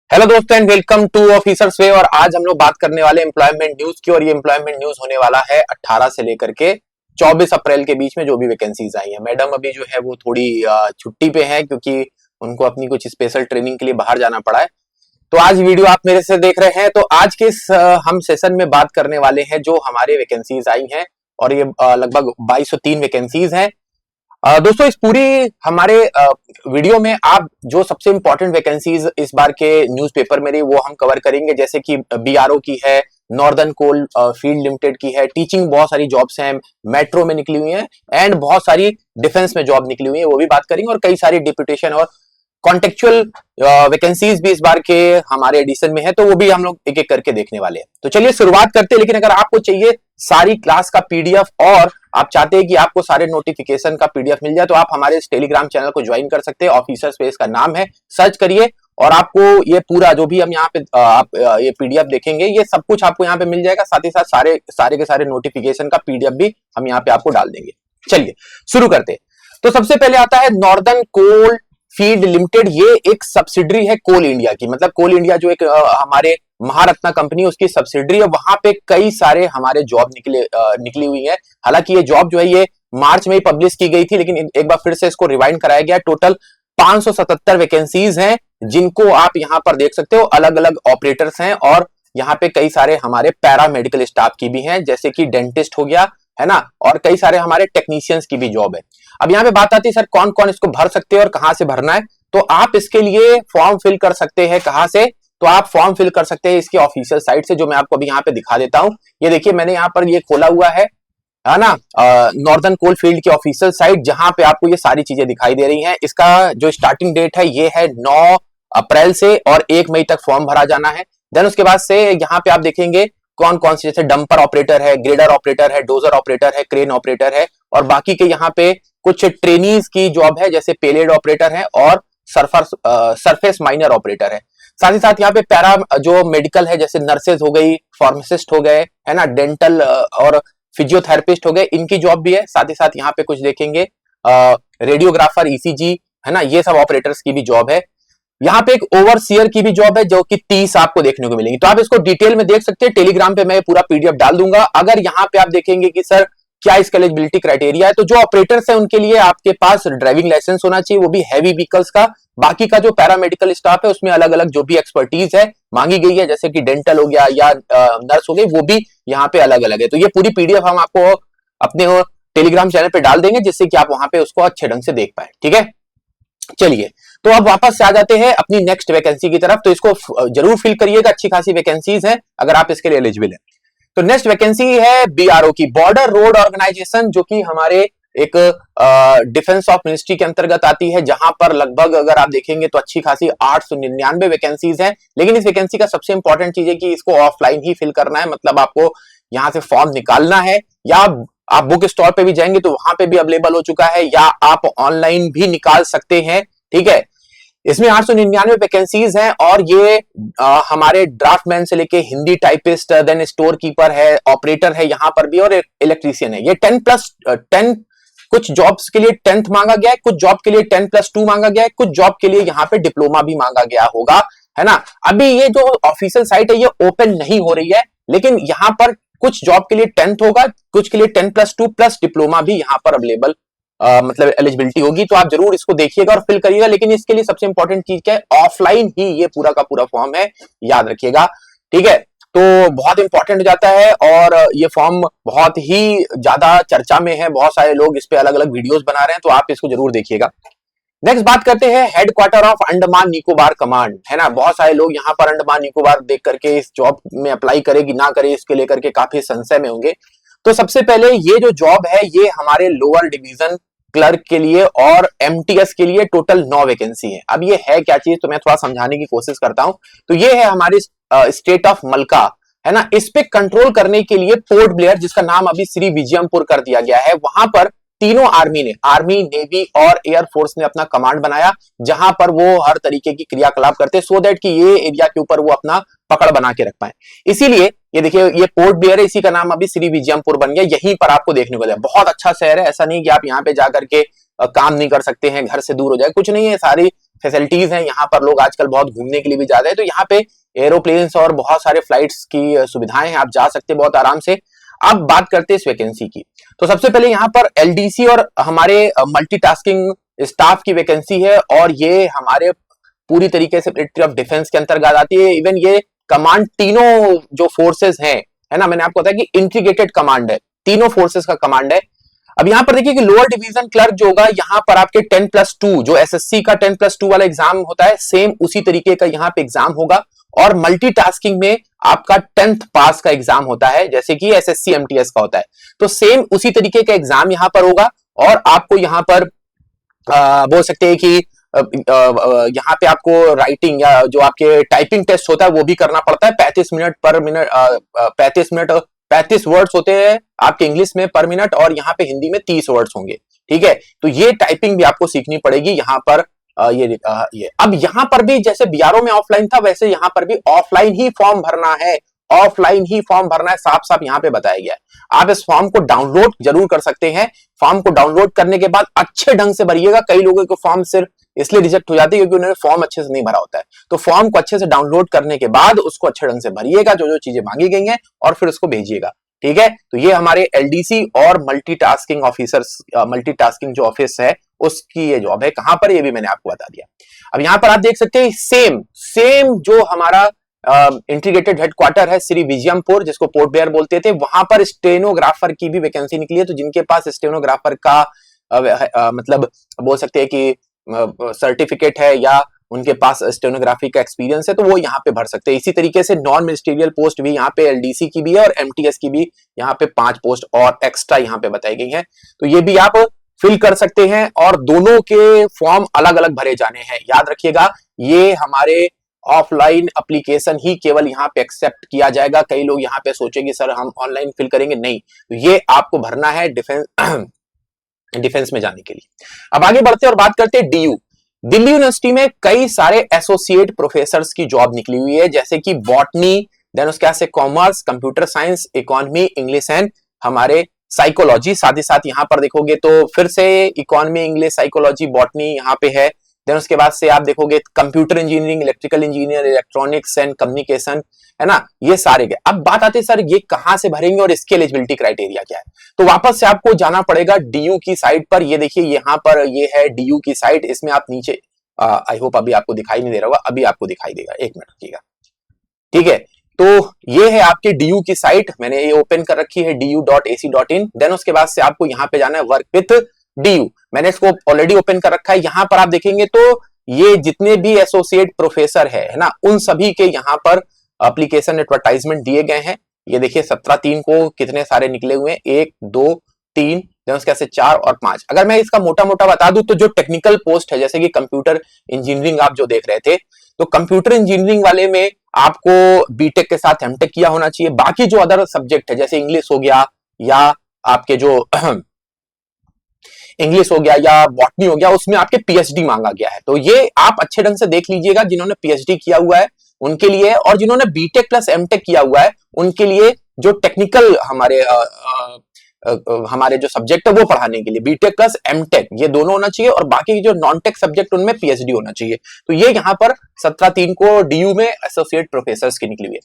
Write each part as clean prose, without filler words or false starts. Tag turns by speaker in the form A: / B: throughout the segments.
A: Hello दोस्तों and welcome to officers वे। और आज हम लोग बात करने वाले एम्प्लॉयमेंट न्यूज की। और ये एम्प्लॉयमेंट न्यूज होने वाला है 18 से लेकर के 24 अप्रैल के बीच में जो भी वैकेंसीज आई हैं। मैडम अभी जो है वो थोड़ी छुट्टी पे है क्योंकि उनको अपनी कुछ स्पेशल ट्रेनिंग के लिए बाहर जाना पड़ा है। तो आज वीडियो आप मेरे से देख रहे हैं। तो आज के इस हम सेशन में बात करने वाले हैं जो हमारे वैकेंसीज आई हैं और ये लगभग 2203 वैकेंसीज हैं। दोस्तों इस पूरी हमारे वीडियो में आप जो सबसे इंपॉर्टेंट वैकेंसीज इस बार के न्यूज़पेपर में रही वो हम कवर करेंगे, जैसे कि बीआरओ की है, नॉर्दर्न कोल फील्ड लिमिटेड की है, टीचिंग बहुत सारी जॉब्स हैं, मेट्रो में निकली हुई हैं एंड बहुत सारी डिफेंस में जॉब निकली हुई है वो भी बात करेंगे। और कई सारी डिप्यूटेशन और कॉन्टेक्चुअल वैकेंसीज भी इस बार के हमारे एडिशन में है तो वो भी हम लोग एक एक करके देखने वाले हैं। तो चलिए शुरुआत करते हैं। लेकिन अगर आपको चाहिए सारी क्लास का पीडीएफ और आप चाहते हैं कि आपको सारे नोटिफिकेशन का पीडीएफ मिल जाए तो आप हमारे इस टेलीग्राम चैनल को ज्वाइन कर सकते हैं। ऑफिसर स्पेस का नाम है, सर्च करिए और आपको ये पूरा जो भी हम यहाँ पे आप ये पीडीएफ देखेंगे ये सब कुछ आपको यहाँ पे मिल जाएगा। साथ ही साथ सारे के सारे नोटिफिकेशन का पीडीएफ भी हम यहाँ पे आपको डाल देंगे। चलिए शुरू करते हैं। तो सबसे पहले आता है नॉर्दर्न कोल फील्ड लिमिटेड। ये एक सब्सिडरी है कोल इंडिया की, मतलब कोल इंडिया जो एक हमारे महारत्ना कंपनी उसकी सब्सिडरी है। वहां पे कई सारे हमारे जॉब निकली हुई है। हालांकि ये जॉब जो है ये मार्च में ही पब्लिश की गई थी लेकिन एक बार फिर से इसको रिवाइंड कराया गया। टोटल 577 वैकेंसीज हैं जिनको आप यहां पर देख सकते हो। अलग अलग ऑपरेटर्स हैं और यहाँ पे कई सारे हमारे पैरामेडिकल स्टाफ की भी हैं, जैसे कि डेंटिस्ट हो गया है ना, और कई सारे हमारे टेक्नीशियंस की भी जॉब है। अब यहाँ पे बात आती है सर कौन कौन इसको भर सकते हैं और कहां से भरना है। तो आप इसके लिए फॉर्म फिल कर सकते हैं। कहां से? तो आप फॉर्म फिल कर सकते हैं इसकी ऑफिशियल साइट से, जो मैं आपको अभी यहाँ पे दिखा देता हूं। ये देखिए मैंने यहाँ पर ये खोला हुआ है ना, नॉर्दर्न कोल फील्ड की ऑफिशियल साइट जहां पे आपको ये सारी चीजें दिखाई दे रही हैं। इसका जो स्टार्टिंग डेट है ये है 9 अप्रैल से और 1 मई तक फॉर्म भरा जाना है। देन उसके बाद से यहाँ पे आप देखेंगे कौन कौन से, जैसे डंपर ऑपरेटर है, ग्रेडर ऑपरेटर है, डोजर ऑपरेटर है, क्रेन ऑपरेटर है और बाकी के यहाँ पे कुछ ट्रेनीज की जॉब है जैसे पेलेड ऑपरेटर है और सरफेस माइनर ऑपरेटर है। साथ ही साथ यहाँ पे पैरा जो मेडिकल है जैसे नर्सेज हो गई, फार्मासिस्ट हो गए है ना, डेंटल और फिजियोथेरेपिस्ट हो गए, इनकी जॉब भी है। साथ ही साथ यहाँ पे कुछ देखेंगे रेडियोग्राफर, ईसीजी है ना, ये सब ऑपरेटर्स की भी जॉब है। यहाँ पे एक ओवरसियर की भी जॉब है जो कि 30 आपको देखने को मिलेंगी। तो आप इसको डिटेल में देख सकते हैं, टेलीग्राम पे मैं पूरा पीडीएफ डाल दूंगा। अगर यहाँ पे आप देखेंगे कि सर क्या इसका एलिजिबिलिटी क्राइटेरिया है, तो जो ऑपरेटर्स है उनके लिए आपके पास ड्राइविंग लाइसेंस होना चाहिए, वो भी हैवी व्हीकल्स का। बाकी का जो पैरामेडिकल स्टाफ है उसमें अलग अलग जो भी एक्सपर्टीज है मांगी गई है, जैसे कि डेंटल हो गया या नर्स हो गई, वो भी यहाँ पे अलग अलग है। तो ये पूरी पीडीएफ हम आपको अपने टेलीग्राम चैनल पे डाल देंगे जिससे कि आप वहां पे उसको अच्छे ढंग से देख पाए। ठीक है, चलिए तो अब वापस से आ जाते हैं अपनी नेक्स्ट वैकेंसी की तरफ। तो इसको जरूर फिल करिएगा, अच्छी खासी वैकेंसीज हैं अगर आप इसके लिए एलिजिबल हैं। तो नेक्स्ट वैकेंसी है बीआरओ की, बॉर्डर रोड ऑर्गेनाइजेशन, जो कि हमारे एक डिफेंस ऑफ मिनिस्ट्री के अंतर्गत आती है, जहां पर लगभग अगर आप देखेंगे तो अच्छी खासी 899 वैकेंसीज हैं। लेकिन इस वैकेंसी का सबसे इंपॉर्टेंट चीज है कि इसको ऑफलाइन ही फिल करना है, मतलब आपको यहां से फॉर्म निकालना है या आप बुक स्टॉल पे भी जाएंगे तो वहां पे भी अवेलेबल हो चुका है, या आप ऑनलाइन भी निकाल सकते हैं। ठीक है, इसमें 899 वैकेंसीज हैं और ये हमारे ड्राफ्टमैन से लेके Hindi typist, then store keeper है, ऑपरेटर है यहाँ पर भी और इलेक्ट्रीशियन है। ये 10+10 कुछ जॉब्स के लिए 10th मांगा गया है, कुछ जॉब के लिए 10+2 मांगा गया है, कुछ जॉब के लिए यहाँ पे डिप्लोमा भी मांगा गया होगा, है ना। अभी ये जो ऑफिशियल साइट है ये ओपन नहीं हो रही है, लेकिन यहाँ पर कुछ जॉब के लिए 10th होगा, कुछ के लिए 10+2 प्लस डिप्लोमा भी यहाँ पर अवेलेबल मतलब एलिजिबिलिटी होगी। तो आप जरूर इसको देखिएगा और फिल करिएगा। लेकिन इसके लिए सबसे इंपॉर्टेंट चीज क्या है, ऑफलाइन ही ये पूरा का पूरा फॉर्म है, याद रखिएगा। ठीक है, तो बहुत इंपॉर्टेंट हो जाता है और ये फॉर्म बहुत ही ज्यादा चर्चा में है, बहुत सारे लोग इस पे अलग अलग वीडियोस बना रहे हैं, तो आप इसको जरूर देखिएगा। नेक्स्ट बात करते हैं headquarter of Andaman Nicobar command, है ना। बहुत सारे लोग यहाँ पर अंडमान निकोबार देख करके इस जॉब में अप्लाई करे कि ना करे इसके लेकर के काफी संशय में होंगे। तो सबसे पहले ये जो जॉब है ये हमारे लोअर डिवीजन क्लर्क के लिए और एमटीएस के लिए टोटल 9 वैकेंसी है। अब ये है क्या चीज, तो मैं थोड़ा समझाने की कोशिश करता हूं। तो ये है हमारी स्टेट ऑफ मलका, है ना। इस पे कंट्रोल करने के लिए पोर्ट ब्लेयर, जिसका नाम अभी श्री विजयमपुर कर दिया गया है, वहां पर तीनों आर्मी नेवी और एयरफोर्स ने अपना कमांड बनाया, जहां पर वो हर तरीके की क्रियाकलाप करते सो दैट कि ये एरिया के ऊपर वो अपना पकड़ बना के रख पाए। इसीलिए ये देखिए ये पोर्ट ब्लेयर है, इसी का नाम अभी श्री विजयमपुर बन गया। यहीं पर आपको देखने को मिला, बहुत अच्छा शहर है, ऐसा नहीं कि आप यहाँ पे जाकर के काम नहीं कर सकते हैं, घर से दूर हो जाए, कुछ नहीं है। सारी फैसिलिटीज हैं, यहाँ पर लोग आजकल बहुत घूमने के लिए भी जाते हैं, तो यहाँ पे एरोप्लेन्स और बहुत सारे फ्लाइट्स की सुविधाएं हैं, आप जा सकते हैं बहुत आराम से। अब बात करते हैं इस वैकेंसी की। तो सबसे पहले यहाँ पर एलडीसी और हमारे मल्टीटास्किंग स्टाफ की वैकेंसी है, और ये हमारे पूरी तरीके से मिलिट्री ऑफ डिफेंस के अंतर्गत आती है। इवन ये कमांड तीनों जो फोर्सेस हैं, है ना, मैंने आपको बताया कि इंटीग्रेटेड कमांड है, तीनों फोर्सेस का कमांड है। अब यहां पर देखिए कि लोअर डिवीजन क्लर्क जो होगा, यहां पर आपके 10+2 जो एसएससी का 10+2 वाला एग्जाम होता है, सेम उसी तरीके का यहां पे एग्जाम होगा। और मल्टीटास्किंग में आपका 10th पास का एग्जाम होता है, जैसे कि एसएससी एमटीएस का होता है, तो सेम उसी तरीके का एग्जाम यहां पर होगा। और आपको यहां पर बोल सकते हैं कि यहाँ पे आपको राइटिंग या जो आपके टाइपिंग टेस्ट होता है वो भी करना पड़ता है। 35 मिनट पर मिनट 35 वर्ड्स होते हैं आपके इंग्लिश में पर मिनट, और यहाँ पे हिंदी में 30 वर्ड्स होंगे, ठीक है। तो ये टाइपिंग भी आपको सीखनी पड़ेगी यहाँ पर। ये अब यहाँ पर भी जैसे बीआरओ में ऑफलाइन था, वैसे यहाँ पर भी ऑफलाइन ही फॉर्म भरना है, ऑफलाइन ही फॉर्म भरना है, साफ साफ यहाँ पे बताया गया है। आप इस फॉर्म को डाउनलोड जरूर कर सकते हैं। फॉर्म को डाउनलोड करने के बाद अच्छे ढंग से भरिएगा। कई लोगों को फॉर्म सिर्फ इसलिए रिजेक्ट हो जाती है क्योंकि उन्होंने फॉर्म अच्छे से नहीं भरा होता है। तो फॉर्म को अच्छे से डाउनलोड करने के बाद उसको अच्छे ढंग से भरिएगा, जो जो चीजें मांगी गई हैं, और फिर उसको भेजिएगा, ठीक है। तो ये हमारे एलडीसी और मल्टीटास्किंग ऑफिसर्स, मल्टीटास्किंग जो ऑफिस है उसकी ये जॉब है। कहां पर, ये भी मैंने आपको बता दिया। अब यहां पर आप देख सकते हैं सेम जो हमारा इंटीग्रेटेड हेडक्वार्टर है श्री विजयमपुर, जिसको पोर्ट ब्लेयर बोलते थे, वहां पर स्टेनोग्राफर की भी वैकेंसी निकली है। तो जिनके पास स्टेनोग्राफर का मतलब बोल सकते हैं कि सर्टिफिकेट है या उनके पास स्टेनोग्राफी का एक्सपीरियंस है, तो वो यहाँ पे भर सकते हैं। इसी तरीके से नॉन मिनिस्टीरियल पोस्ट भी यहाँ पे एलडीसी की भी है, और एमटीएस की भी यहाँ पे 5 पोस्ट और एक्स्ट्रा यहाँ पे बताई गई हैं। तो ये भी आप फिल कर सकते हैं, और दोनों के फॉर्म अलग अलग भरे जाने हैं। याद रखिएगा, ये हमारे ऑफलाइन एप्लीकेशन ही केवल यहाँ पे एक्सेप्ट किया जाएगा। कई लोग यहाँ पे सोचेंगे सर हम ऑनलाइन फिल करेंगे, नहीं, ये आपको भरना है डिफेंस में जाने के लिए। अब आगे बढ़ते हैं और बात करते हैं डीयू। दिल्ली यूनिवर्सिटी में कई सारे एसोसिएट प्रोफेसर्स की जॉब निकली हुई है, जैसे कि बॉटनी, देन उसके बाद से commerce, computer science, economy, English and हमारे साइकोलॉजी। साथ ही साथ यहाँ पर देखोगे तो फिर से इकोनॉमी, इंग्लिश, साइकोलॉजी, बॉटनी यहाँ पे है। देन उसके बाद से आप देखोगे computer engineering, electrical engineer, electronics and communication, है ना, ये सारे के। अब बात आती है सर ये कहां से भरेंगे और इसके एलिजिबिलिटी क्राइटेरिया क्या है। तो वापस से आपको जाना पड़ेगा डीयू की साइट पर। ये देखिए यहाँ पर ये है डीयू की साइट। इसमें आप नीचे, आई होप अभी आपको दिखाई नहीं दे रहा होगा, अभी आपको दिखाई देगा, एक मिनट रुकिएगा, ठीक है। तो ये है आपके डीयू की साइट, मैंने ये ओपन कर रखी है du.ac.in। देन उसके बाद से आपको यहाँ पे जाना है वर्क विथ डीयू, मैंने इसको ऑलरेडी ओपन कर रखा है। यहां पर आप देखेंगे तो ये जितने भी एसोसिएट प्रोफेसर है ना, उन सभी के यहाँ पर एप्लीकेशन एडवर्टाइजमेंट दिए गए हैं। ये देखिए 17/3 को कितने सारे निकले हुए हैं, 1 2 3, कैसे 4 और 5। अगर मैं इसका मोटा मोटा बता दूं तो जो टेक्निकल पोस्ट है, जैसे कि कंप्यूटर इंजीनियरिंग आप जो देख रहे थे, तो कंप्यूटर इंजीनियरिंग वाले में आपको बीटेक के साथ एमटेक किया होना चाहिए। बाकी जो अदर सब्जेक्ट है, जैसे इंग्लिश हो गया या आपके जो इंग्लिश हो गया या बॉटनी हो गया, उसमें आपके पीएचडी मांगा गया है। तो ये आप अच्छे ढंग से देख लीजिएगा, जिन्होंने पीएचडी किया हुआ है उनके लिए, और जिन्होंने बीटेक प्लस एमटेक किया हुआ है उनके लिए जो टेक्निकल हमारे जो सब्जेक्ट है वो पढ़ाने के लिए बीटेक प्लस एमटेक ये दोनों होना चाहिए, और बाकी जो नॉन टेक सब्जेक्ट उनमें पीएचडी होना चाहिए। तो ये यहाँ पर 17/3 को डीयू में एसोसिएट प्रोफेसर की निकली हुई है।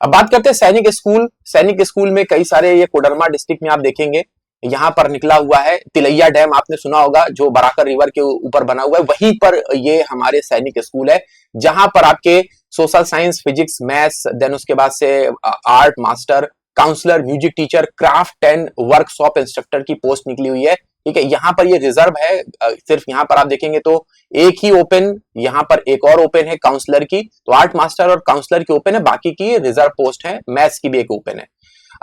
A: अब बात करते हैं सैनिक स्कूल। सैनिक स्कूल में कई सारे, ये कोडरमा डिस्ट्रिक्ट में आप देखेंगे यहाँ पर निकला हुआ है। तिलैया डैम आपने सुना होगा, जो बराकर रिवर के ऊपर बना हुआ है, वहीं पर ये हमारे सैनिक स्कूल है, जहां पर आपके social science, physics, maths, then उसके बाद से art master, counsellor, music teacher, craft and workshop instructor की पोस्ट निकली हुई है, ठीक है। यहाँ पर ये रिजर्व है, सिर्फ यहाँ पर आप देखेंगे तो एक ही ओपन, यहाँ पर एक और ओपन है काउंसलर की। तो आर्ट मास्टर और काउंसलर की ओपन है, बाकी की रिजर्व पोस्ट है। मैथ्स की भी एक ओपन है।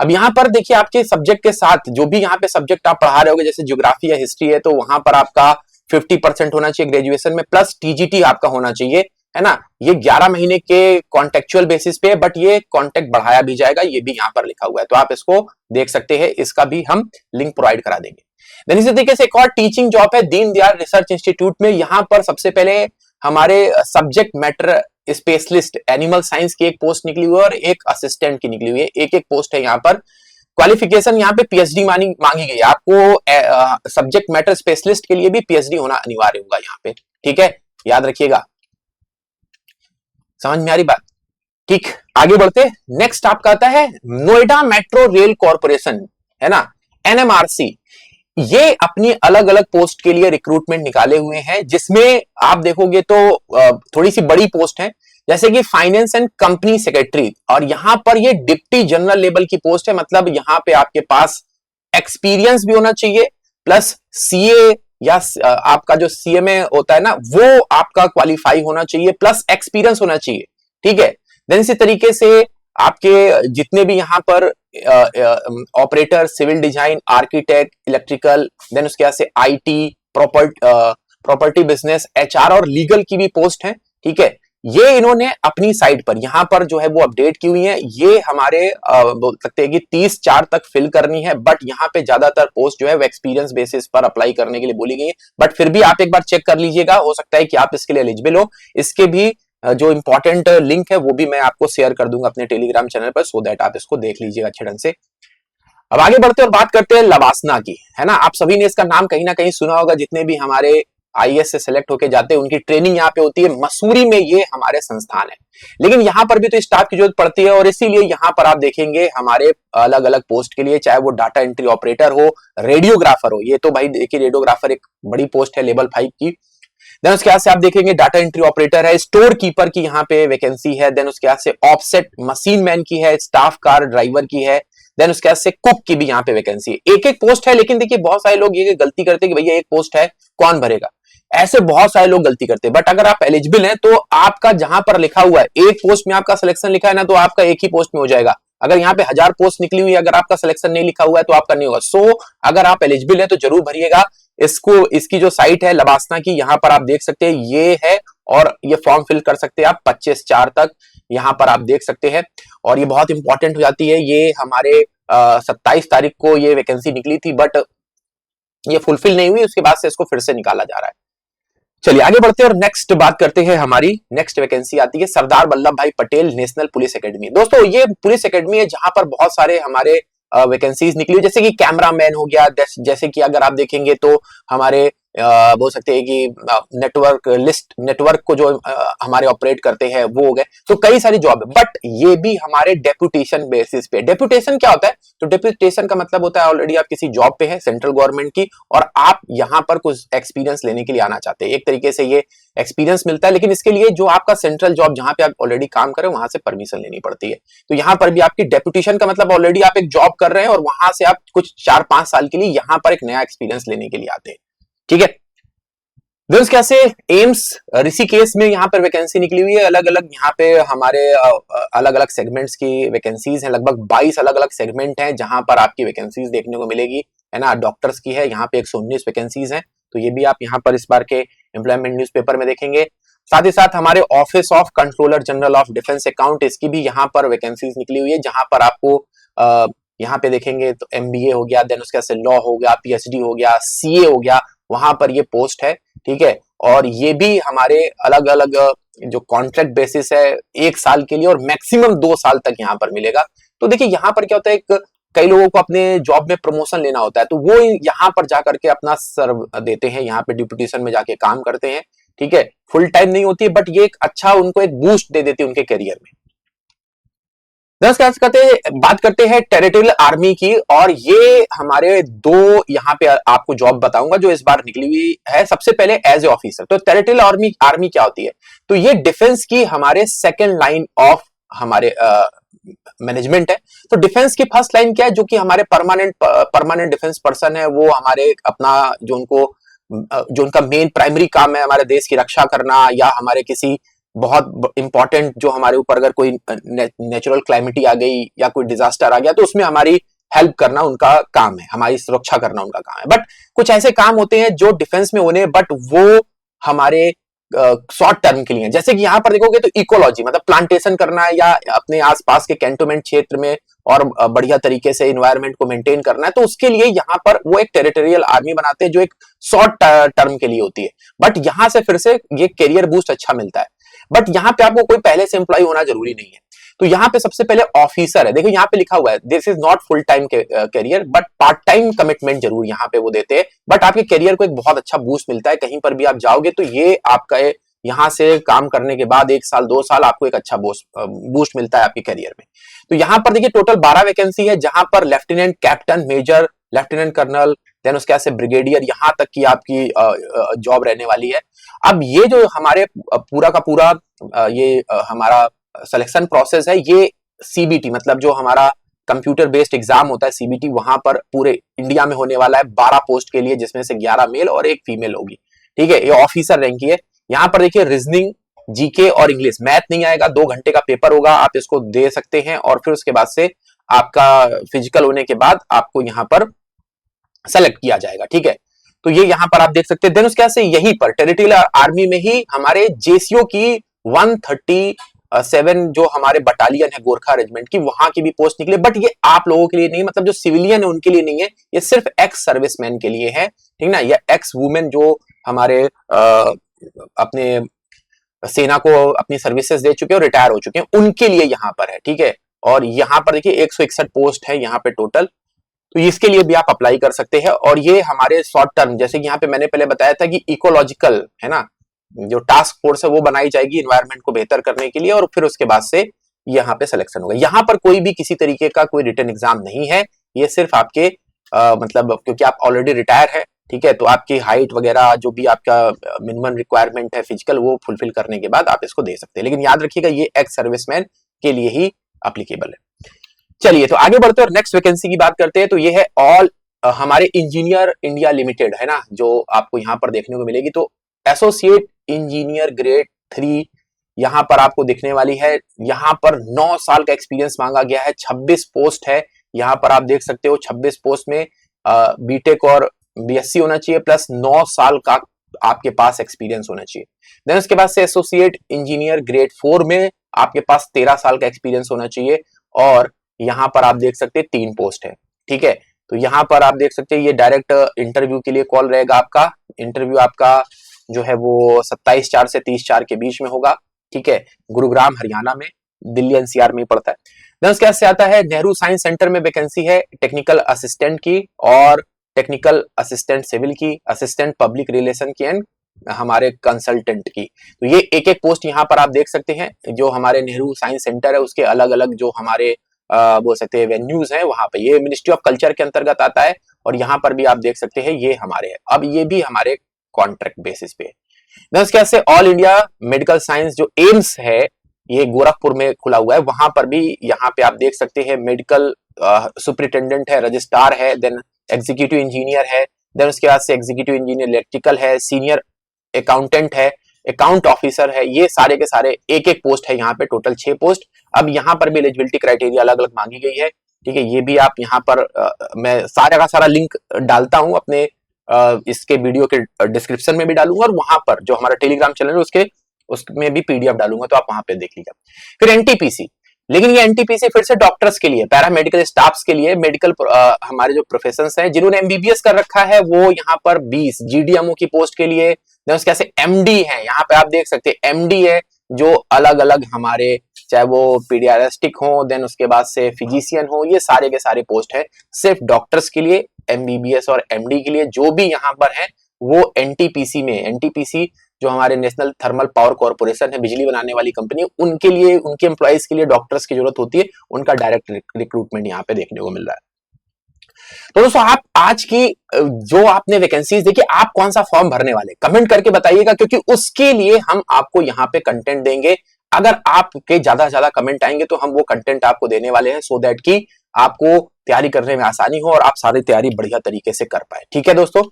A: अब यहाँ पर देखिए आपके सब्जेक्ट के साथ जो भी यहाँ पे सब्जेक्ट आप पढ़ा रहे होगे, जैसे ज्योग्राफी या हिस्ट्री है, तो वहां पर आपका 50% होना चाहिए ग्रेजुएशन में, प्लस टीजीटी आपका होना चाहिए, है ना। ये 11 महीने के कॉन्टेक्चुअल बेसिस पे, बट ये कॉन्टेक्ट बढ़ाया भी जाएगा, ये भी यहाँ पर लिखा हुआ है, तो आप इसको देख सकते हैं। इसका भी हम लिंक प्रोवाइड करा देंगे। देन इसी तरीके से एक और टीचिंग जॉब है दीनदयाल रिसर्च इंस्टीट्यूट में। यहाँ पर सबसे पहले हमारे subject matter specialist animal science की एक पोस्ट निकली हुई है, और एक असिस्टेंट की निकली हुई है। एक एक पोस्ट है यहाँ पर। क्वालिफिकेशन यहाँ पे पीएचडी मांगी गई है। आपको सब्जेक्ट मैटर स्पेशलिस्ट के लिए भी पीएचडी होना अनिवार्य होगा यहाँ पे, ठीक है। याद रखिएगा, समझ में आ रही बात? ठीक, आगे बढ़ते। नेक्स्ट आपका आता है नोएडा मेट्रो रेल कॉर्पोरेशन, है ना, एनएमआरसी। ये अपनी अलग अलग पोस्ट के लिए रिक्रूटमेंट निकाले हुए हैं, जिसमें आप देखोगे तो थोड़ी सी बड़ी पोस्ट है, जैसे कि फाइनेंस एंड कंपनी सेक्रेटरी, और यहां पर ये डिप्टी जनरल लेवल की पोस्ट है। मतलब यहां पे आपके पास एक्सपीरियंस भी होना चाहिए, प्लस सीए या आपका जो सीएमए होता है ना, वो आपका क्वालिफाई होना चाहिए, प्लस एक्सपीरियंस होना चाहिए। ठीक है, देन इसी तरीके से आपके जितने भी यहां पर operator, civil design, architect, electrical, then उसके बाद से आईटी, प्रॉपर्टी बिजनेस, एचआर और लीगल की भी पोस्ट है। ठीक है, ये इन्होंने अपनी साइट पर यहां पर जो है वो अपडेट की हुई है। ये हमारे बोल सकते हैं कि 30/4 तक फिल करनी है, बट यहाँ पे ज्यादातर पोस्ट जो है वो एक्सपीरियंस बेसिस पर अप्लाई करने के लिए बोली गई है। बट फिर भी आप एक बार चेक कर लीजिएगा, हो सकता है कि आप इसके लिए एलिजिबल हो। इसके भी जो इंपॉर्टेंट लिंक है वो भी मैं आपको शेयर कर दूंगा अपने टेलीग्राम चैनल पर, सो दैट आप इसको देख लीजिएगा अच्छे ढंग से। अब आगे बढ़ते और बात करते हैं लवासना की, है ना। आप सभी ने इसका नाम कहीं ना कहीं सुना होगा, जितने भी हमारे आईएएस से सिलेक्ट होके जाते हैं उनकी ट्रेनिंग यहाँ पे होती है। मसूरी में ये हमारे संस्थान है, लेकिन यहाँ पर भी तो स्टाफ की जरूरत पड़ती है, और इसीलिए यहाँ पर आप देखेंगे हमारे अलग अलग पोस्ट के लिए, चाहे वो डाटा एंट्री ऑपरेटर हो, रेडियोग्राफर हो। ये तो भाई देखिए, रेडियोग्राफर एक बड़ी पोस्ट है लेवल 5 की। देन उसके बाद से आप देखेंगे डाटा एंट्री ऑपरेटर है, स्टोर कीपर की यहाँ पे वैकेंसी है। देन उसके बाद से ऑफसेट मशीन मैन की है, स्टाफ कार ड्राइवर की है। देन उसके बाद से कुक की भी यहाँ पे वैकेंसी है। एक एक पोस्ट है, लेकिन देखिए बहुत सारे लोग ये गलती करते हैं कि भैया एक पोस्ट है कौन भरेगा, ऐसे बहुत सारे लोग गलती करते हैं। बट अगर आप एलिजिबल हैं तो आपका जहां पर लिखा हुआ है एक पोस्ट में आपका सिलेक्शन लिखा है ना, तो आपका एक ही पोस्ट में हो जाएगा। अगर यहाँ पे 1000 पोस्ट निकली हुई है, अगर आपका सिलेक्शन नहीं लिखा हुआ है तो आपका नहीं होगा। सो अगर आप एलिजिबल है तो जरूर भरिएगा इसको। इसकी जो साइट है लवासना की, यहाँ पर आप देख सकते हैं ये है, और ये फॉर्म फिल कर सकते हैं आप 25/4 तक, यहाँ पर आप देख सकते हैं। और ये बहुत इंपॉर्टेंट हो जाती है। ये हमारे 27 तारीख को ये वैकेंसी निकली थी, बट ये फुलफिल नहीं हुई, उसके बाद से इसको फिर से निकाला जा रहा है। चलिए आगे बढ़ते हैं और नेक्स्ट बात करते हैं। हमारी नेक्स्ट वैकेंसी आती है सरदार वल्लभ भाई पटेल नेशनल पुलिस एकेडमी। दोस्तों ये पुलिस एकेडमी है जहां पर बहुत सारे हमारे वैकेंसीज निकली हुई, जैसे कि कैमरा मैन हो गया, जैसे कि अगर आप देखेंगे तो हमारे बोल सकते हैं कि नेटवर्क को जो हमारे ऑपरेट करते हैं वो हो गए। तो कई सारी जॉब है, बट ये भी हमारे डेपुटेशन बेसिस पे। डेपुटेशन क्या होता है? तो डेपुटेशन का मतलब होता है ऑलरेडी आप किसी जॉब पे है सेंट्रल गवर्नमेंट की, और आप यहाँ पर कुछ एक्सपीरियंस लेने के लिए आना चाहते हैं। एक तरीके से ये एक्सपीरियंस मिलता है, लेकिन इसके लिए जो आपका सेंट्रल जॉब जहां पे आप ऑलरेडी काम कर रहे हो वहां से परमिशन लेनी पड़ती है। तो यहाँ पर भी आपकी डेपुटेशन का मतलब ऑलरेडी आप एक जॉब कर रहे हैं और वहां से आप कुछ 4-5 साल के लिए यहाँ पर एक नया एक्सपीरियंस लेने के लिए आते हैं। ठीक है, देन कैसे एम्स ऋषिकेश में यहाँ पर वैकेंसी निकली हुई है। अलग अलग यहाँ पे हमारे अलग अलग सेगमेंट्स की वैकेंसीज हैं, लगभग 22 अलग अलग सेगमेंट हैं जहां पर आपकी वैकेंसीज देखने को मिलेगी, है ना। डॉक्टर्स की है यहाँ पे 119 वैकेंसीज हैं, तो ये भी आप यहाँ पर इस बार के एम्प्लॉयमेंट न्यूज़पेपर में देखेंगे। साथ ही साथ हमारे office of controller general of defence account, इसकी भी यहाँ पर वैकेंसीज निकली हुई है, जहां पर आपको यहाँ पे देखेंगे तो एमबीए हो गया, देन उसके बाद से लॉ हो गया, पीएचडी हो गया, सीए हो गया, वहां पर ये पोस्ट है। ठीक है, और ये भी हमारे अलग अलग जो कॉन्ट्रैक्ट बेसिस है 1 साल के लिए, और मैक्सिमम 2 साल तक यहाँ पर मिलेगा। तो देखिए यहाँ पर क्या होता है, कई लोगों को अपने जॉब में प्रमोशन लेना होता है, तो वो यहाँ पर जाकर के अपना सर्व देते हैं, यहाँ पे डिप्यूटेशन में जाके काम करते हैं। ठीक है, फुल टाइम नहीं होती है, बट ये एक अच्छा उनको एक बूस्ट दे देती है उनके करियर में। बात करते हैं टेरिटोरियल आर्मी की, और ये हमारे 2 यहाँ पे आपको जॉब बताऊंगा जो इस बार निकली हुई है। सबसे पहले एज ए ऑफिसर, तो टेरिटोरियल आर्मी क्या होती है? तो ये डिफेंस की हमारे सेकेंड लाइन ऑफ हमारे मैनेजमेंट है। तो डिफेंस की फर्स्ट लाइन क्या है? जो कि हमारे परमानेंट डिफेंस पर्सन है, वो हमारे अपना जो उनका मेन प्राइमरी काम है हमारे देश की रक्षा करना, या हमारे किसी बहुत इंपॉर्टेंट जो हमारे ऊपर अगर कोई नेचुरल क्लाइमिटी आ गई या कोई डिजास्टर आ गया, तो उसमें हमारी हेल्प करना उनका काम है, हमारी सुरक्षा करना उनका काम है। बट कुछ ऐसे काम होते हैं जो डिफेंस में होने, बट वो हमारे शॉर्ट टर्म के लिए, जैसे कि यहाँ पर देखोगे तो इकोलॉजी मतलब प्लांटेशन करना है, या अपने आसपास के कैंटोनमेंट क्षेत्र में और बढ़िया तरीके से एनवायरनमेंट को मेंटेन करना है, तो उसके लिए यहाँ पर वो एक टेरिटोरियल आर्मी बनाते हैं जो एक शॉर्ट टर्म के लिए होती है। बट यहाँ से फिर से ये कैरियर बूस्ट अच्छा मिलता है, बट यहाँ पे आपको कोई पहले से एम्प्लॉय होना जरूरी नहीं है। तो यहाँ पे सबसे पहले ऑफिसर है, देखो यहाँ पे लिखा हुआ है this is not full time career, but part time commitment जरूर यहाँ पे वो देते हैं, बट आपके कैरियर को एक बहुत अच्छा बूस्ट मिलता है। कहीं पर भी आप जाओगे तो ये आपका यहाँ से काम करने के बाद 1 साल 2 साल आपको एक अच्छा बूस्ट मिलता है आपके करियर में। तो यहाँ पर देखिए टोटल 12 वैकेंसी है, जहां पर lieutenant captain, major, lieutenant colonel, then उसके बाद से ब्रिगेडियर, यहाँ तक की आपकी जॉब रहने वाली है। अब ये जो हमारे पूरा का पूरा ये हमारा सिलेक्शन प्रोसेस है, ये सीबीटी मतलब जो हमारा कंप्यूटर बेस्ड एग्जाम होता है सीबीटी, वहां पर पूरे इंडिया में होने वाला है 12 पोस्ट के लिए, जिसमें से 11 मेल और 1 फीमेल होगी। ठीक है, ये ऑफिसर रैंक की है। यहाँ पर देखिए रीजनिंग, जीके और इंग्लिश, मैथ नहीं आएगा, 2 घंटे का पेपर होगा, आप इसको दे सकते हैं और फिर उसके बाद से आपका फिजिकल होने के बाद आपको यहाँ पर सेलेक्ट किया जाएगा। ठीक है, तो ये यहाँ पर आप देख सकते हैं। देन उसके बाद से यहीं पर टेरिटोरियल आर्मी में ही हमारे जेसीओ की 137 जो हमारे बटालियन है गोरखा रेजिमेंट की, वहां की भी पोस्ट निकले, बट ये आप लोगों के लिए नहीं, मतलब जो सिविलियन है उनके लिए नहीं है, ये सिर्फ एक्स सर्विसमैन के लिए है। ठीक ना, या एक्स वुमेन जो हमारे अपने सेना को अपनी सर्विसेज दे चुके हैं और रिटायर हो चुके हैं, उनके लिए यहाँ पर है। ठीक है, और यहाँ पर देखिए 161 पोस्ट है यहाँ पे टोटल, तो इसके लिए भी आप अप्लाई कर सकते हैं। और ये हमारे शॉर्ट टर्म, जैसे कि यहाँ पे मैंने पहले बताया था कि इकोलॉजिकल है ना, जो टास्क फोर्स है वो बनाई जाएगी इन्वायरमेंट को बेहतर करने के लिए, और फिर उसके बाद से यहाँ पे सिलेक्शन होगा। यहाँ पर कोई भी किसी तरीके का कोई रिटन एग्जाम नहीं है, ये सिर्फ आपके मतलब क्योंकि आप ऑलरेडी रिटायर है, ठीक है, तो आपकी हाइट वगैरह जो भी आपका मिनिमम रिक्वायरमेंट है फिजिकल, वो फुलफिल करने के बाद आप इसको दे सकते हैं। लेकिन याद रखिएगा ये एक्स सर्विसमैन के लिए ही एप्लीकेबल है। चलिए तो आगे बढ़ते हैं और नेक्स्ट वैकेंसी की बात करते हैं। तो ये है ऑल हमारे इंजीनियर इंडिया लिमिटेड है ना, जो आपको यहाँ पर देखने को मिलेगी। तो एसोसिएट इंजीनियर ग्रेड 3 यहाँ पर आपको दिखने वाली है। यहाँ पर 9 साल का एक्सपीरियंस मांगा गया है, 26 पोस्ट है। यहाँ पर आप देख सकते हो 26 पोस्ट में बीटेक और बीएससी होना चाहिए, प्लस 9 साल का आपके पास एक्सपीरियंस होना चाहिए। देन उसके बाद से एसोसिएट इंजीनियर ग्रेड 4 में आपके पास 13 साल का एक्सपीरियंस होना चाहिए, और यहाँ पर आप देख सकते हैं 3 पोस्ट है। ठीक है, तो यहाँ पर आप देख सकते हैं ये डायरेक्ट इंटरव्यू के लिए कॉल रहेगा आपका। इंटरव्यू आपका जो है वो 27/4 से 30/4 के बीच में होगा। ठीक है, गुरुग्राम हरियाणा में, दिल्ली एनसीआर में ही पड़ता है। देन उसके बाद से आता है नेहरू साइंस सेंटर में वैकेंसी है टेक्निकल असिस्टेंट की, और टेक्निकल असिस्टेंट सिविल की, असिस्टेंट पब्लिक रिलेशन की, एंड हमारे कंसल्टेंट की। तो ये एक एक पोस्ट यहाँ पर आप देख सकते हैं। जो हमारे नेहरू साइंस सेंटर है उसके अलग अलग जो हमारे बोल सकते हैं वेन्यूज है, वहां पे ये मिनिस्ट्री ऑफ कल्चर के अंतर्गत आता है, और यहाँ पर भी आप देख सकते हैं ये हमारे है। अब ये भी हमारे कॉन्ट्रैक्ट बेसिस पे है। उसके बाद से ऑल इंडिया मेडिकल साइंस जो एम्स है, ये गोरखपुर में खुला हुआ है, वहां पर भी यहाँ पे आप देख सकते हैं मेडिकल सुपरिटेंडेंट है, रजिस्ट्रार है, देन एग्जीक्यूटिव इंजीनियर है, देन उसके बाद से एग्जीक्यूटिव इंजीनियर इलेक्ट्रिकल है, सीनियर अकाउंटेंट है, अकाउंट ऑफिसर है। ये सारे के सारे एक एक पोस्ट है यहाँ पे, टोटल 6 पोस्ट। अब यहाँ पर भी एलिजिबिलिटी क्राइटेरिया अलग अलग मांगी गई है। ठीक है, ये भी आप यहाँ पर मैं सारा का सारा लिंक डालता हूँ अपने इसके वीडियो के डिस्क्रिप्शन में भी डालूंगा, और वहां पर जो हमारा टेलीग्राम चैनल है उसमें भी पीडीएफ डालूंगा, तो आप वहां पे देख लीजिए। फिर एनटीपीसी, लेकिन ये एनटीपीसी फिर से डॉक्टर्स के लिए, पैरामेडिकल स्टाफ्स के लिए, मेडिकल हमारे जो प्रोफेशंस हैं जिन्होंने एमबीबीएस कर रखा है, वो यहाँ पर 20 जीडीएमओ की पोस्ट के लिए। उसके से एमडी है, यहाँ पे आप देख सकते हैं एमडी है, जो अलग अलग हमारे चाहे वो पीडियाट्रिक हो, देन उसके बाद से फिजिशियन हो, ये सारे के सारे पोस्ट है सिर्फ डॉक्टर्स के लिए, एमबीबीएस और एमडी के लिए। जो भी यहाँ पर है वो एनटीपीसी में, एनटीपीसी जो हमारे नेशनल थर्मल पावर कॉर्पोरेशन है, बिजली बनाने वाली कंपनी, उनके लिए, उनके एम्प्लॉइज के लिए डॉक्टर्स की जरूरत होती है, उनका डायरेक्ट रिक्रूटमेंट यहाँ पे देखने को मिल रहा है। तो दोस्तों आप आज की जो आपने वैकेंसीज देखी, आप कौन सा फॉर्म भरने वाले कमेंट करके बताइएगा, क्योंकि उसके लिए हम आपको यहाँ पे कंटेंट देंगे। अगर आपके ज्यादा से ज्यादा कमेंट आएंगे तो हम वो कंटेंट आपको देने वाले हैं, सो दैट कि आपको तैयारी करने में आसानी हो और आप सारी तैयारी बढ़िया तरीके से कर पाए। ठीक है दोस्तों,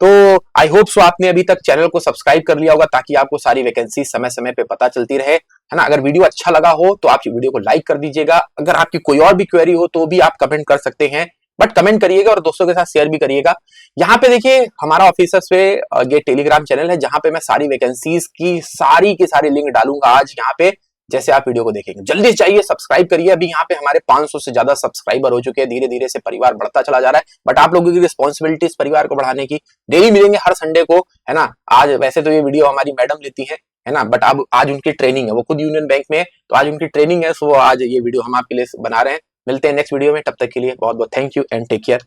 A: तो आई होप सो आपने अभी तक चैनल को सब्सक्राइब कर लिया होगा, ताकि आपको सारी वैकेंसी समय समय पे पता चलती रहे, है ना। अगर वीडियो अच्छा लगा हो तो आप वीडियो को लाइक कर दीजिएगा। अगर आपकी कोई और भी क्वेरी हो तो भी आप कमेंट कर सकते हैं, बट कमेंट करिएगा और दोस्तों के साथ शेयर भी करिएगा। यहाँ पे देखिए हमारा ऑफिसर्स पे ये टेलीग्राम चैनल है, जहां पे मैं सारी वैकेंसीज की सारी लिंक डालूंगा आज यहाँ पे, जैसे आप वीडियो को देखेंगे। जल्दी चाहिए सब्सक्राइब करिए। अभी यहाँ पे हमारे 500 से ज्यादा सब्सक्राइबर हो चुके हैं, धीरे धीरे से परिवार बढ़ता चला जा रहा है, बट आप लोगों की रिस्पॉन्सिबिलिटी इस परिवार को बढ़ाने की। डेली मिलेंगे हर संडे को, है ना। आज वैसे तो ये वीडियो हमारी मैडम लेती है ना, बट अब आज उनकी ट्रेनिंग है, वो खुद यूनियन बैंक में है, तो आज उनकी ट्रेनिंग है, सो आज ये वीडियो हम आपके लिए बना रहे हैं। मिलते हैं नेक्स्ट वीडियो में, तब तक के लिए बहुत बहुत thank you and take care.